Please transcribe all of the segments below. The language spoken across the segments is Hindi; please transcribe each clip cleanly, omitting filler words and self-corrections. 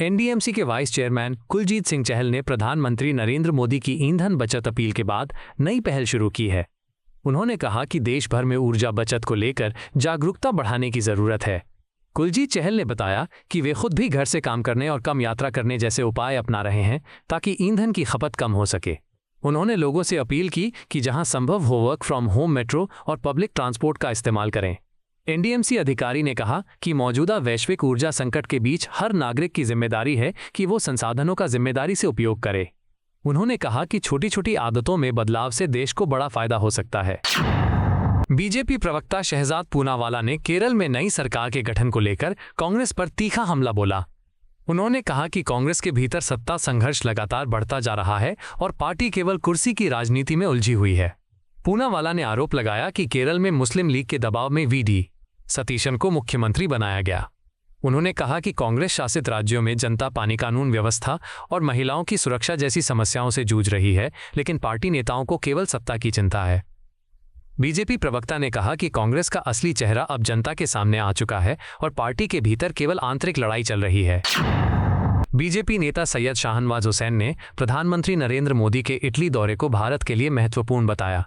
एनडीएमसी के वाइस चेयरमैन कुलजीत सिंह चहल ने प्रधानमंत्री नरेंद्र मोदी की ईंधन बचत अपील के बाद नई पहल शुरू की है। उन्होंने कहा कि देश भर में ऊर्जा बचत को लेकर जागरूकता बढ़ाने की जरूरत है। कुलजीत चहल ने बताया कि वे खुद भी घर से काम करने और कम यात्रा करने जैसे उपाय अपना रहे हैं ताकि ईंधन की खपत कम हो सके। उन्होंने लोगों से अपील की कि जहां संभव हो वर्क फ्रॉम होम, मेट्रो और पब्लिक ट्रांसपोर्ट का इस्तेमाल करें। एनडीएमसी अधिकारी ने कहा कि मौजूदा वैश्विक ऊर्जा संकट के बीच हर नागरिक की जिम्मेदारी है कि वो संसाधनों का जिम्मेदारी से उपयोग करे। उन्होंने कहा कि छोटी छोटी आदतों में बदलाव से देश को बड़ा फायदा हो सकता है। बीजेपी प्रवक्ता शहजाद पूनावाला ने केरल में नई सरकार के गठन को लेकर कांग्रेस पर तीखा हमला बोला। उन्होंने कहा कि कांग्रेस के भीतर सत्ता संघर्ष लगातार बढ़ता जा रहा है और पार्टी केवल कुर्सी की राजनीति में उलझी हुई है। पूनावाला ने आरोप लगाया कि केरल में मुस्लिम लीग के दबाव में वीडी सतीशन को मुख्यमंत्री बनाया गया। उन्होंने कहा कि कांग्रेस शासित राज्यों में जनता पानी, कानून व्यवस्था और महिलाओं की सुरक्षा जैसी समस्याओं से जूझ रही है, लेकिन पार्टी नेताओं को केवल सत्ता की चिंता है। बीजेपी प्रवक्ता ने कहा कि कांग्रेस का असली चेहरा अब जनता के सामने आ चुका है और पार्टी के भीतर केवल आंतरिक लड़ाई चल रही है। बीजेपी नेता सैयद शाहनवाज हुसैन ने प्रधानमंत्री नरेंद्र मोदी के इटली दौरे को भारत के लिए महत्वपूर्ण बताया।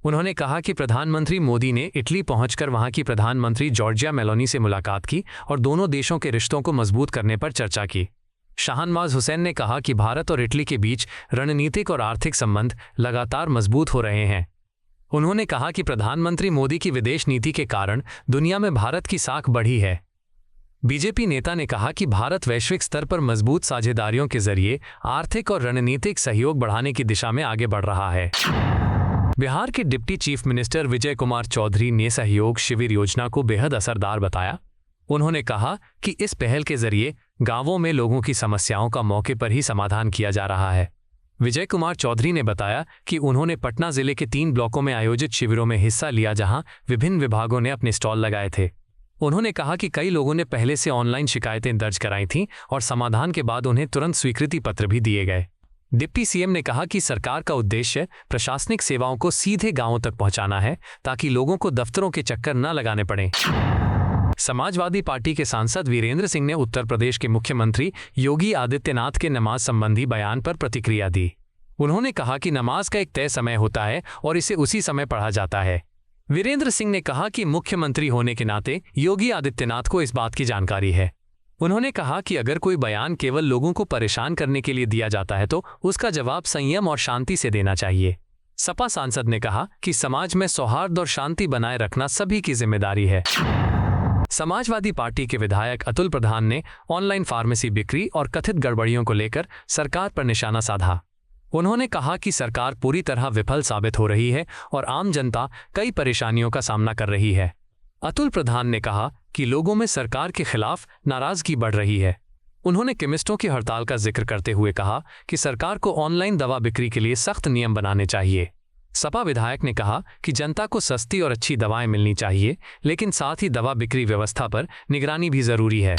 उन्होंने कहा कि प्रधानमंत्री मोदी ने इटली पहुंचकर वहां की प्रधानमंत्री जॉर्जिया मेलोनी से मुलाकात की और दोनों देशों के रिश्तों को मजबूत करने पर चर्चा की। शाहनवाज हुसैन ने कहा कि भारत और इटली के बीच रणनीतिक और आर्थिक संबंध लगातार मजबूत हो रहे हैं। उन्होंने कहा कि प्रधानमंत्री मोदी की विदेश नीति के कारण दुनिया में भारत की साख बढ़ी है। बीजेपी नेता ने कहा कि भारत वैश्विक स्तर पर मजबूत साझेदारियों के जरिए आर्थिक और रणनीतिक सहयोग बढ़ाने की दिशा में आगे बढ़ रहा है। बिहार के deputy chief minister Vijay Kumar Chaudhary ने सहयोग शिविर योजना को बेहद असरदार बताया। उन्होंने कहा कि इस पहल के जरिए गांवों में लोगों की समस्याओं का मौके पर ही समाधान किया जा रहा है। विजय कुमार चौधरी ने बताया कि उन्होंने पटना जिले के 3 ब्लॉकों में आयोजित शिविरों में हिस्सा लिया, जहां विभिन्न विभागों ने अपने स्टॉल लगाए थे। उन्होंने कहा कि कई लोगों ने पहले से ऑनलाइन शिकायतें दर्ज कराई थीं और समाधान के बाद उन्हें तुरंत स्वीकृति पत्र भी दिए गए। डिप्टी सीएम ने कहा कि सरकार का उद्देश्य प्रशासनिक सेवाओं को सीधे गांवों तक पहुंचाना है ताकि लोगों को दफ्तरों के चक्कर न लगाने पड़े। समाजवादी पार्टी के सांसद वीरेंद्र सिंह ने उत्तर प्रदेश के मुख्यमंत्री योगी आदित्यनाथ के नमाज संबंधी बयान पर प्रतिक्रिया दी। उन्होंने कहा कि नमाज का एक तय समय होता है और इसे उसी समय पढ़ा जाता है। वीरेंद्र सिंह ने कहा कि मुख्यमंत्री होने के नाते योगी आदित्यनाथ को इस बात की जानकारी है। उन्होंने कहा कि अगर कोई बयान केवल लोगों को परेशान करने के लिए दिया जाता है तो उसका जवाब संयम और शांति से देना चाहिए। सपा सांसद ने कहा कि समाज में सौहार्द और शांति बनाए रखना सभी की जिम्मेदारी है। समाजवादी पार्टी के विधायक अतुल प्रधान ने ऑनलाइन फार्मेसी बिक्री और कथित गड़बड़ियों को लेकर सरकार पर निशाना साधा। उन्होंने कहा कि सरकार पूरी तरह विफल साबित हो रही है और आम जनता कई परेशानियों का सामना कर रही है। अतुल प्रधान ने कहा कि लोगों में सरकार के खिलाफ नाराजगी बढ़ रही है। उन्होंने केमिस्टों की हड़ताल का जिक्र करते हुए कहा कि सरकार को ऑनलाइन दवा बिक्री के लिए सख्त नियम बनाने चाहिए। सपा विधायक ने कहा कि जनता को सस्ती और अच्छी दवाएं मिलनी चाहिए, लेकिन साथ ही दवा बिक्री व्यवस्था पर निगरानी भी जरूरी है।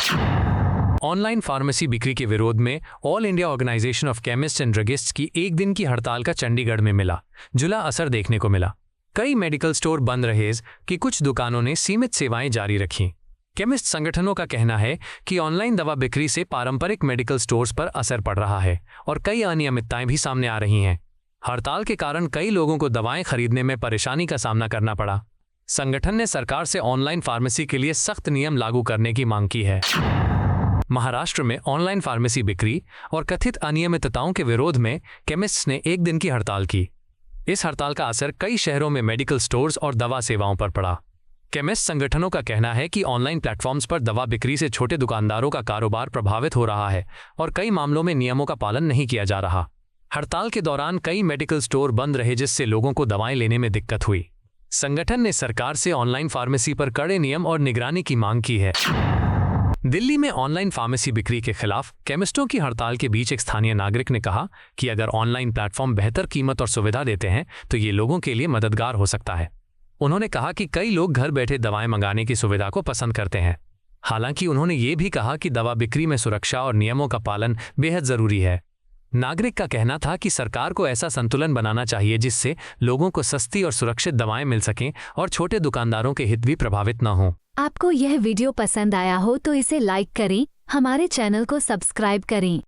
ऑनलाइन फार्मेसी बिक्री के विरोध में All India Organisation of Chemists and Druggists की एक दिन की हड़ताल का चंडीगढ़ में मिला जुला असर देखने को मिला। कई मेडिकल स्टोर बंद रहे कि कुछ दुकानों ने सीमित सेवाएं जारी रखीं। केमिस्ट संगठनों का कहना है कि ऑनलाइन दवा बिक्री से पारंपरिक मेडिकल स्टोर्स पर असर पड़ रहा है और कई अनियमितताएं भी सामने आ रही हैं। हड़ताल के कारण कई लोगों को दवाएं खरीदने में परेशानी का सामना करना पड़ा। संगठन ने सरकार से ऑनलाइन फार्मेसी के लिए सख्त नियम लागू करने की मांग की है। महाराष्ट्र में ऑनलाइन फार्मेसी बिक्री और कथित अनियमितताओं के विरोध में केमिस्ट्स ने एक दिन की हड़ताल की। इस हड़ताल का असर कई शहरों में मेडिकल स्टोर्स और दवा सेवाओं पर पड़ा। केमिस्ट संगठनों का कहना है कि ऑनलाइन प्लेटफॉर्म्स पर दवा बिक्री से छोटे दुकानदारों का कारोबार प्रभावित हो रहा है और कई मामलों में नियमों का पालन नहीं किया जा रहा। हड़ताल के दौरान कई मेडिकल स्टोर बंद रहे, जिससे लोगों को दवाएं लेने में दिक्कत हुई। संगठन ने सरकार से ऑनलाइन फार्मेसी पर कड़े नियम और निगरानी की मांग की है। दिल्ली में ऑनलाइन फार्मेसी बिक्री के खिलाफ केमिस्टों की हड़ताल के बीच एक स्थानीय नागरिक ने कहा कि अगर ऑनलाइन प्लेटफॉर्म बेहतर कीमत और सुविधा देते हैं तो ये लोगों के लिए मददगार हो सकता है। उन्होंने कहा कि कई लोग घर बैठे दवाएं मंगाने की सुविधा को पसंद करते हैं। हालांकि उन्होंने ये भी कहा कि दवा बिक्री में सुरक्षा और नियमों का पालन बेहद जरूरी है। नागरिक का कहना था कि सरकार को ऐसा संतुलन बनाना चाहिए जिससे लोगों को सस्ती और सुरक्षित दवाएं मिल सकें और छोटे दुकानदारों के हित भी प्रभावित न हों। आपको यह वीडियो पसंद आया हो तो इसे लाइक करें, हमारे चैनल को सब्सक्राइब करें।